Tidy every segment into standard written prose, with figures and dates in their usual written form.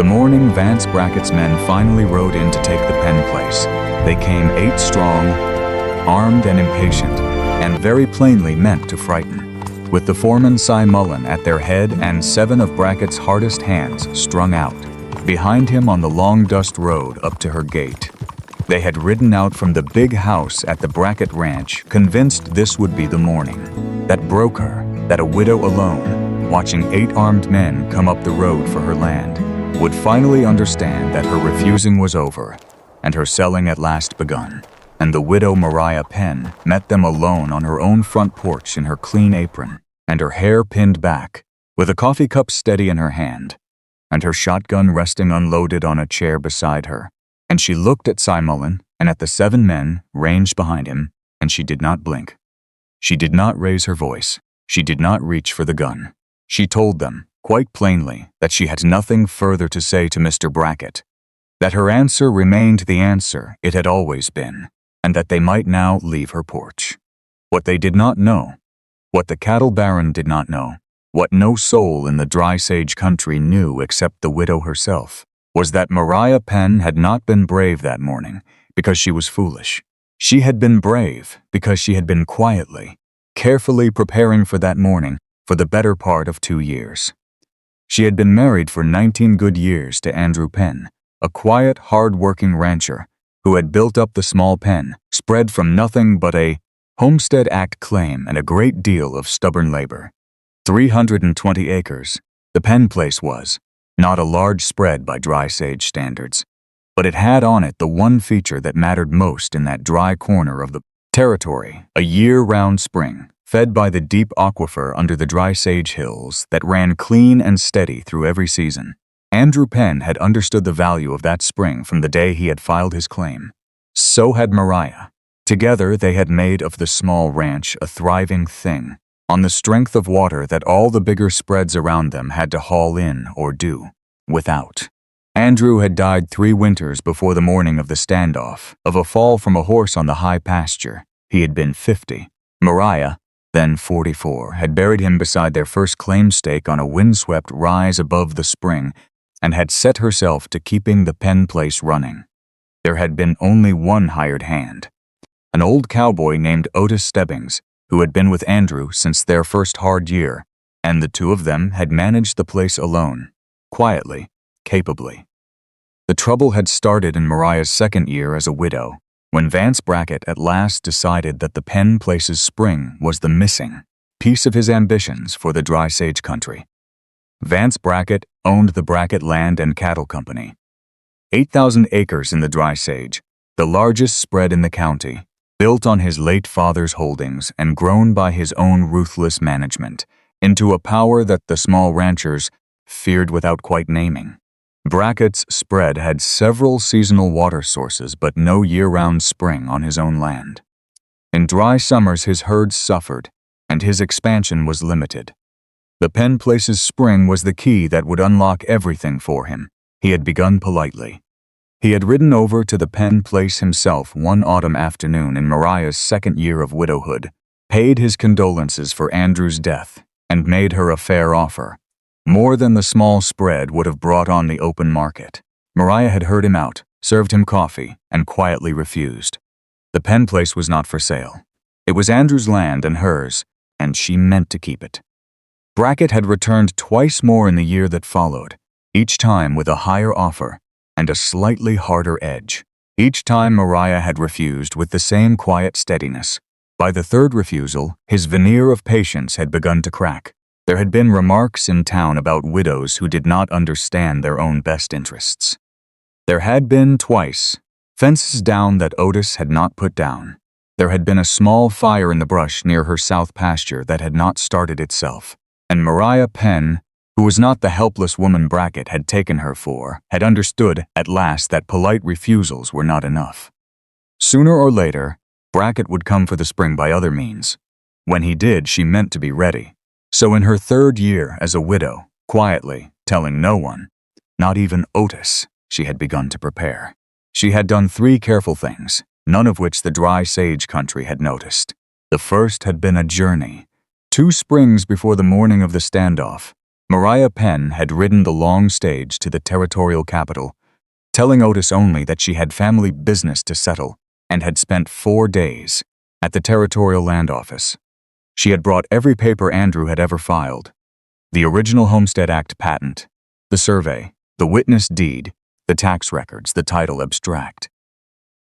morning Vance Brackett's men finally rode in to take the Penn place. They came 8 strong, armed and impatient, and very plainly meant to frighten. With the foreman Cy Mullen at their head and 7 of Brackett's hardest hands strung out, behind him on the long dust road up to her gate. They had ridden out from the big house at the Brackett Ranch, convinced this would be the morning that broke her, that a widow alone, watching 8 armed men come up the road for her land, would finally understand that her refusing was over, and her selling at last begun. And the widow Mariah Penn met them alone on her own front porch in her clean apron, and her hair pinned back, with a coffee cup steady in her hand, and her shotgun resting unloaded on a chair beside her. And she looked at Cy Mullen and at the 7 men ranged behind him, and she did not blink. She did not raise her voice. She did not reach for the gun. She told them, quite plainly, that she had nothing further to say to Mr. Brackett, that her answer remained the answer it had always been, and that they might now leave her porch. What they did not know, what the cattle baron did not know, what no soul in the dry sage country knew except the widow herself, was that Mariah Penn had not been brave that morning because she was foolish. She had been brave because she had been quietly, carefully preparing for that morning for the better part of 2 years. She had been married for 19 good years to Andrew Penn, a quiet, hard-working rancher who had built up the small Penn, spread from nothing but a Homestead Act claim and a great deal of stubborn labor. 320 acres, the Penn place was, not a large spread by dry sage standards, but it had on it the one feature that mattered most in that dry corner of the Territory, a year-round spring, fed by the deep aquifer under the dry sage hills that ran clean and steady through every season. Andrew Penn had understood the value of that spring from the day he had filed his claim. So had Mariah. Together they had made of the small ranch a thriving thing, on the strength of water that all the bigger spreads around them had to haul in or do without. Andrew had died 3 winters before the morning of the standoff, of a fall from a horse on the high pasture. He had been 50. Mariah, then 44, had buried him beside their first claim stake on a windswept rise above the spring, and had set herself to keeping the Penn place running. There had been only one hired hand, an old cowboy named Otis Stebbings, who had been with Andrew since their first hard year, and the 2 of them had managed the place alone, quietly, capably. The trouble had started in Mariah's 2nd year as a widow, when Vance Brackett at last decided that the Penn place's spring was the missing piece of his ambitions for the dry sage country. Vance Brackett owned the Brackett Land and Cattle Company. 8,000 acres in the dry sage, the largest spread in the county, built on his late father's holdings and grown by his own ruthless management into a power that the small ranchers feared without quite naming. Brackett's spread had several seasonal water sources but no year-round spring on his own land. In dry summers his herds suffered, and his expansion was limited. The Penn place's spring was the key that would unlock everything for him. He had begun politely. He had ridden over to the Penn place himself one autumn afternoon in Mariah's 2nd year of widowhood, paid his condolences for Andrew's death, and made her a fair offer, more than the small spread would have brought on the open market. Mariah had heard him out, served him coffee, and quietly refused. The Penn place was not for sale. It was Andrew's land and hers, and she meant to keep it. Brackett had returned twice more in the year that followed, each time with a higher offer and a slightly harder edge. Each time Mariah had refused with the same quiet steadiness. By the 3rd refusal, his veneer of patience had begun to crack. There had been remarks in town about widows who did not understand their own best interests. There had been twice fences down that Otis had not put down. There had been a small fire in the brush near her south pasture that had not started itself. And Mariah Penn, who was not the helpless woman Brackett had taken her for, had understood at last that polite refusals were not enough. Sooner or later, Brackett would come for the spring by other means. When he did, she meant to be ready. So in her 3rd year as a widow, quietly, telling no one, not even Otis, she had begun to prepare. She had done 3 careful things, none of which the dry sage country had noticed. The first had been a journey. 2 springs before the morning of the standoff, Mariah Penn had ridden the long stage to the Territorial capital, telling Otis only that she had family business to settle and had spent 4 days at the Territorial Land Office. She had brought every paper Andrew had ever filed: the original Homestead Act patent, the survey, the witness deed, the tax records, the title abstract.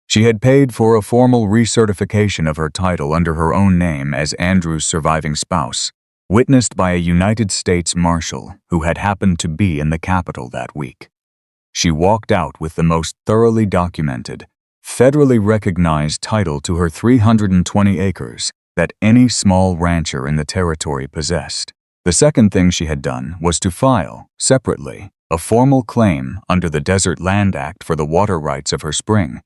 She had paid for a formal recertification of her title under her own name as Andrew's surviving spouse, witnessed by a United States Marshal who had happened to be in the capital that week. She walked out with the most thoroughly documented, federally recognized title to her 320 acres that any small rancher in the territory possessed. The second thing she had done was to file, separately, a formal claim under the Desert Land Act for the water rights of her spring,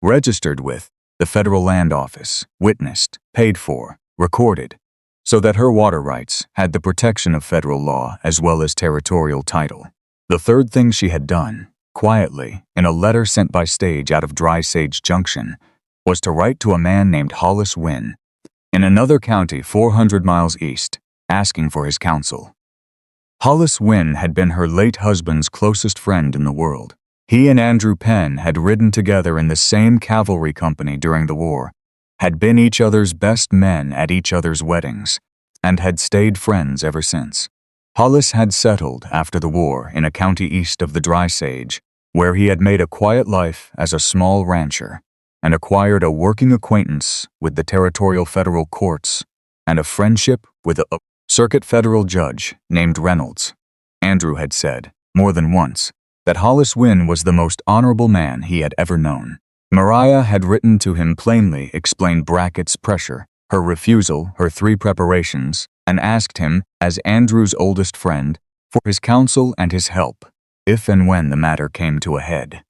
registered with the Federal Land Office, witnessed, paid for, recorded, so that her water rights had the protection of federal law as well as territorial title. The third thing she had done, quietly, in a letter sent by stage out of Dry Sage Junction, was to write to a man named Hollis Wynn, in another county 400 miles east, asking for his counsel. Hollis Wynn had been her late husband's closest friend in the world. He and Andrew Penn had ridden together in the same cavalry company during the war, had been each other's best men at each other's weddings, and had stayed friends ever since. Hollis had settled after the war in a county east of the Dry Sage, where he had made a quiet life as a small rancher and acquired a working acquaintance with the territorial federal courts and a friendship with a circuit federal judge named Reynolds. Andrew had said, more than once, that Hollis Wynn was the most honorable man he had ever known. Mariah had written to him plainly, explained Brackett's pressure, her refusal, her 3 preparations, and asked him, as Andrew's oldest friend, for his counsel and his help, if and when the matter came to a head.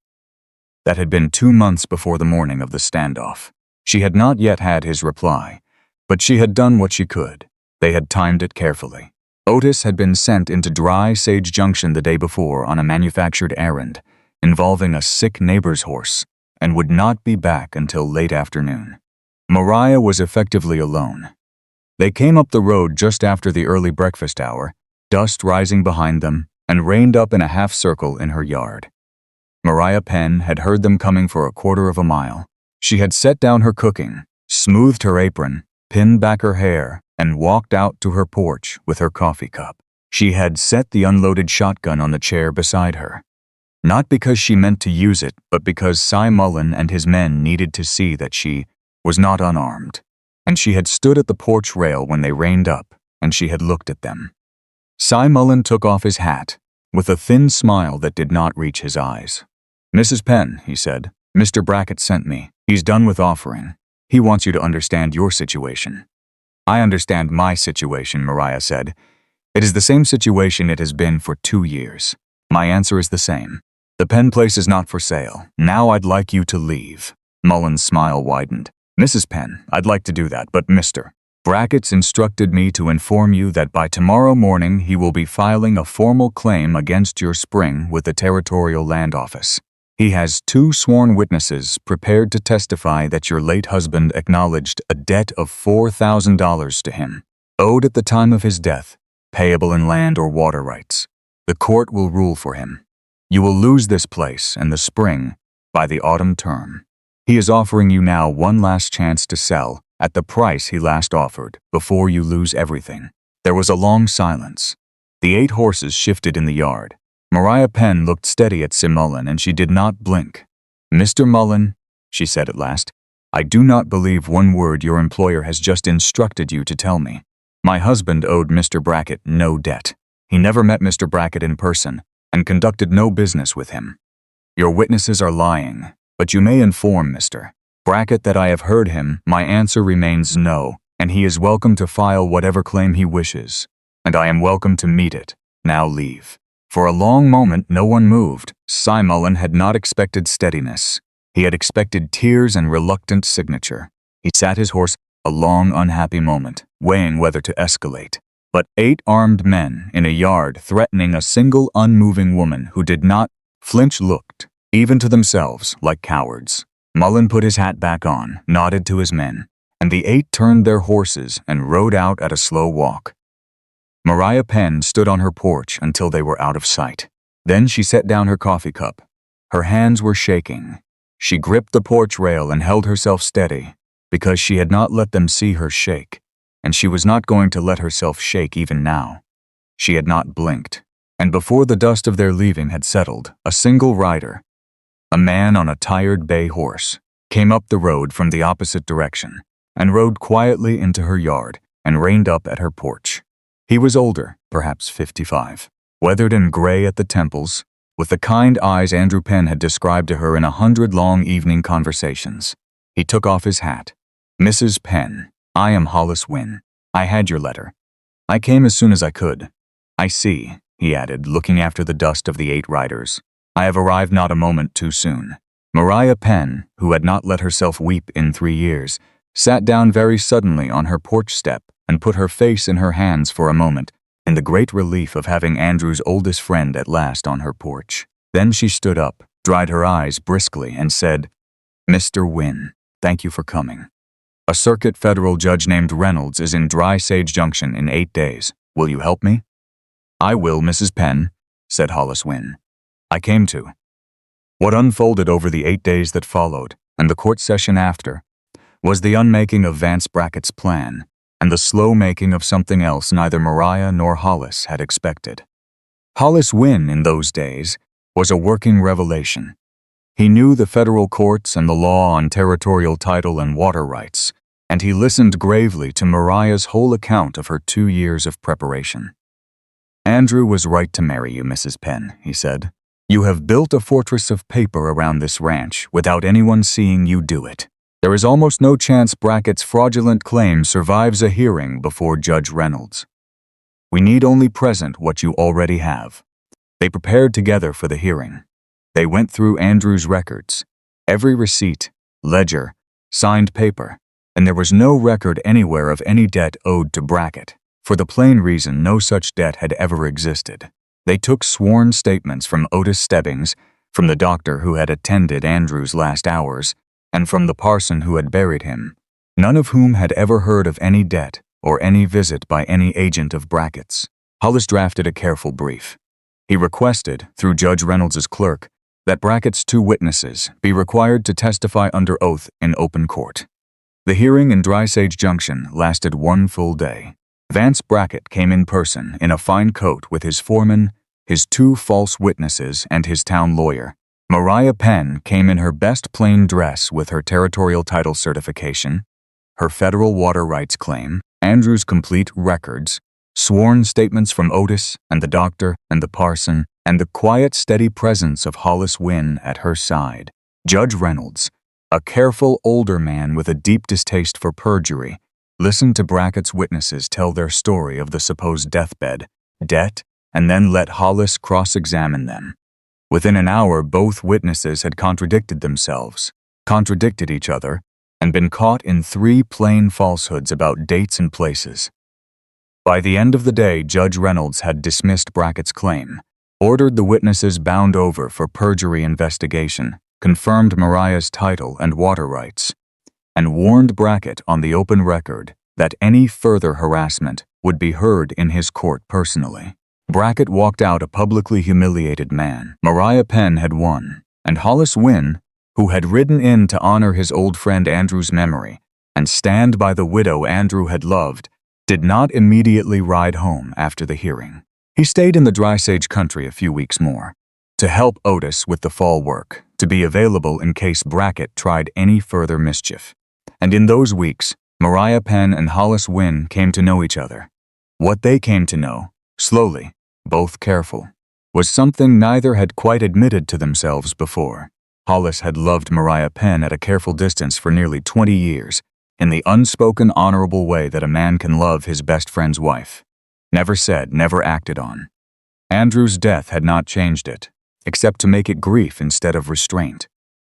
That had been 2 months before the morning of the standoff. She had not yet had his reply, but she had done what she could. They had timed it carefully. Otis had been sent into Dry Sage Junction the day before on a manufactured errand involving a sick neighbor's horse and would not be back until late afternoon. Mariah was effectively alone. They came up the road just after the early breakfast hour, dust rising behind them, and reined up in a half circle in her yard. Mariah Penn had heard them coming for a quarter of a mile. She had set down her cooking, smoothed her apron, pinned back her hair, and walked out to her porch with her coffee cup. She had set the unloaded shotgun on the chair beside her, not because she meant to use it, but because Cy Mullen and his men needed to see that she was not unarmed, and she had stood at the porch rail when they reined up, and she had looked at them. Cy Mullen took off his hat, with a thin smile that did not reach his eyes. "Mrs. Penn," he said, "Mr. Brackett sent me. He's done with offering. He wants you to understand your situation." "I understand my situation," Mariah said. "It is the same situation it has been for 2 years. My answer is the same. The Penn place is not for sale. Now I'd like you to leave." Mullen's smile widened. "Mrs. Penn, I'd like to do that, but Mr. Brackett's instructed me to inform you that by tomorrow morning he will be filing a formal claim against your spring with the Territorial Land Office. He has 2 sworn witnesses prepared to testify that your late husband acknowledged a debt of $4,000 to him, owed at the time of his death, payable in land or water rights. The court will rule for him. You will lose this place and the spring by the autumn term. He is offering you now one last chance to sell at the price he last offered before you lose everything." There was a long silence. The 8 horses shifted in the yard. Mariah Penn looked steady at Sim Mullen, and she did not blink. "Mr. Mullen," she said at last, "I do not believe one word your employer has just instructed you to tell me. My husband owed Mr. Brackett no debt. He never met Mr. Brackett in person and conducted no business with him. Your witnesses are lying, but you may inform Mr. Brackett that I have heard him. My answer remains no, and he is welcome to file whatever claim he wishes, and I am welcome to meet it. Now leave." For a long moment no one moved. Cy Mullen had not expected steadiness. He had expected tears and reluctant signature. He sat his horse a long, unhappy moment, weighing whether to escalate. But 8 armed men in a yard threatening a single unmoving woman who did not flinch looked, even to themselves, like cowards. Mullen put his hat back on, nodded to his men, and the 8 turned their horses and rode out at a slow walk. Mariah Penn stood on her porch until they were out of sight. Then she set down her coffee cup. Her hands were shaking. She gripped the porch rail and held herself steady, because she had not let them see her shake, and she was not going to let herself shake even now. She had not blinked, and before the dust of their leaving had settled, a single rider, a man on a tired bay horse, came up the road from the opposite direction and rode quietly into her yard and reined up at her porch. He was older, perhaps 55, weathered and gray at the temples, with the kind eyes Andrew Penn had described to her in 100 long evening conversations. He took off his hat. "Mrs. Penn, I am Hollis Wynne. I had your letter. I came as soon as I could. I see," he added, looking after the dust of the 8 riders. "I have arrived not a moment too soon." Mariah Penn, who had not let herself weep in 3 years, sat down very suddenly on her porch step and put her face in her hands for a moment, in the great relief of having Andrew's oldest friend at last on her porch. Then she stood up, dried her eyes briskly, and said, "Mr. Wynne, thank you for coming. A circuit federal judge named Reynolds is in Dry Sage Junction in 8 days. Will you help me?" "I will, Mrs. Penn," said Hollis Wynne. "I came to." What unfolded over the 8 days that followed, and the court session after, was the unmaking of Vance Brackett's plan, and the slow making of something else neither Mariah nor Hollis had expected. Hollis Wynne, in those days, was a working revelation. He knew the federal courts and the law on territorial title and water rights, and he listened gravely to Mariah's whole account of her 2 years of preparation. "Andrew was right to marry you, Mrs. Penn," he said. "You have built a fortress of paper around this ranch without anyone seeing you do it. There is almost no chance Brackett's fraudulent claim survives a hearing before Judge Reynolds. We need only present what you already have." They prepared together for the hearing. They went through Andrew's records, every receipt, ledger, signed paper, and there was no record anywhere of any debt owed to Brackett, for the plain reason no such debt had ever existed. They took sworn statements from Otis Stebbings, from the doctor who had attended Andrew's last hours, and from the parson who had buried him, none of whom had ever heard of any debt or any visit by any agent of Brackett's. Hollis drafted a careful brief. He requested, through Judge Reynolds's clerk, that Brackett's 2 witnesses be required to testify under oath in open court. The hearing in Dry Sage Junction lasted 1 full day. Vance Brackett came in person in a fine coat with his foreman, his 2 false witnesses, and his town lawyer. Mariah Penn came in her best plain dress with her territorial title certification, her federal water rights claim, Andrew's complete records, sworn statements from Otis and the doctor and the parson, and the quiet, steady presence of Hollis Wynne at her side. Judge Reynolds, a careful older man with a deep distaste for perjury, listened to Brackett's witnesses tell their story of the supposed deathbed, debt, and then let Hollis cross-examine them. Within an hour, both witnesses had contradicted themselves, contradicted each other, and been caught in 3 plain falsehoods about dates and places. By the end of the day, Judge Reynolds had dismissed Brackett's claim, ordered the witnesses bound over for perjury investigation, confirmed Mariah's title and water rights, and warned Brackett on the open record that any further harassment would be heard in his court personally. Brackett walked out a publicly humiliated man. Mariah Penn had won, and Hollis Wynne, who had ridden in to honor his old friend Andrew's memory and stand by the widow Andrew had loved, did not immediately ride home after the hearing. He stayed in the Dry Sage country a few weeks more, to help Otis with the fall work, to be available in case Brackett tried any further mischief. And in those weeks, Mariah Penn and Hollis Wynne came to know each other. What they came to know, slowly, both careful, was something neither had quite admitted to themselves before. Hollis had loved Mariah Penn at a careful distance for nearly 20 years, in the unspoken, honorable way that a man can love his best friend's wife. Never said, never acted on. Andrew's death had not changed it, except to make it grief instead of restraint.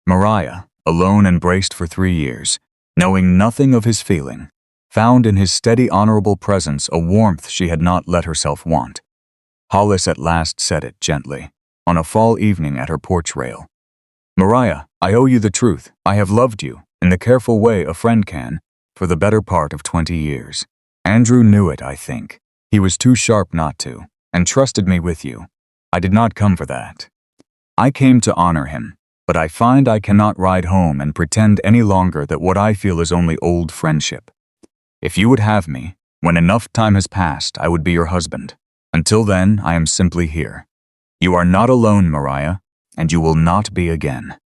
Mariah, alone and braced for 3 years, knowing nothing of his feeling, found in his steady, honorable presence a warmth she had not let herself want. Hollis at last said it gently, on a fall evening at her porch rail. "Mariah, I owe you the truth. I have loved you, in the careful way a friend can, for the better part of 20 years. Andrew knew it, I think. He was too sharp not to, and trusted me with you. I did not come for that. I came to honor him, but I find I cannot ride home and pretend any longer that what I feel is only old friendship. If you would have me, when enough time has passed, I would be your husband. Until then, I am simply here. You are not alone, Mariah, and you will not be again.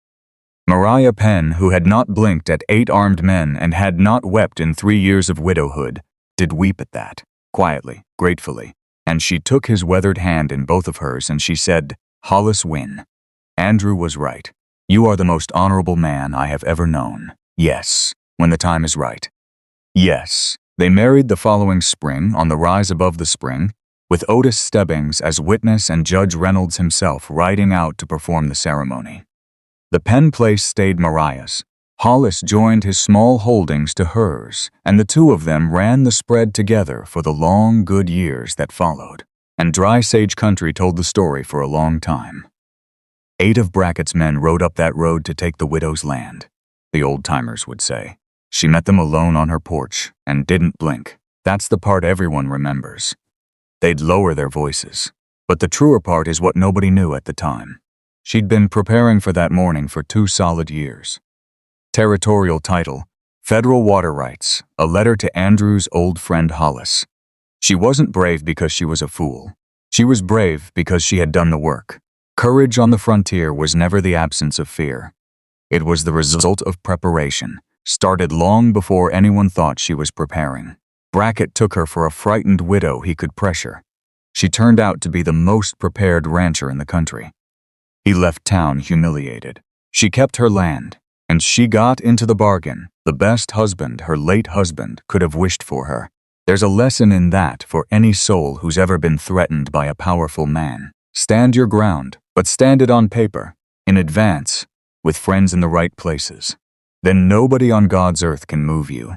Mariah Penn, who had not blinked at 8 armed men and had not wept in 3 years of widowhood, did weep at that, quietly, gratefully, and she took his weathered hand in both of hers and she said, "Hollis win. Andrew was right. You are the most honorable man I have ever known. Yes, when the time is right." Yes, they married the following spring on the rise above the spring, with Otis Stebbings as witness and Judge Reynolds himself riding out to perform the ceremony. The Penn place stayed Mariah's. Hollis joined his small holdings to hers, and the two of them ran the spread together for the long, good years that followed. And Dry Sage Country told the story for a long time. 8 of Brackett's men rode up that road to take the widow's land, the old-timers would say. She met them alone on her porch and didn't blink. That's the part everyone remembers. They'd lower their voices, but the truer part is what nobody knew at the time. She'd been preparing for that morning for 2 solid years. Territorial title, Federal Water Rights, a letter to Andrew's old friend Hollis. She wasn't brave because she was a fool. She was brave because she had done the work. Courage on the frontier was never the absence of fear. It was the result of preparation, started long before anyone thought she was preparing. Brackett took her for a frightened widow he could pressure. She turned out to be the most prepared rancher in the country. He left town humiliated. She kept her land, and she got into the bargain the best husband her late husband could have wished for her. There's a lesson in that for any soul who's ever been threatened by a powerful man. Stand your ground, but stand it on paper, in advance, with friends in the right places. Then nobody on God's earth can move you.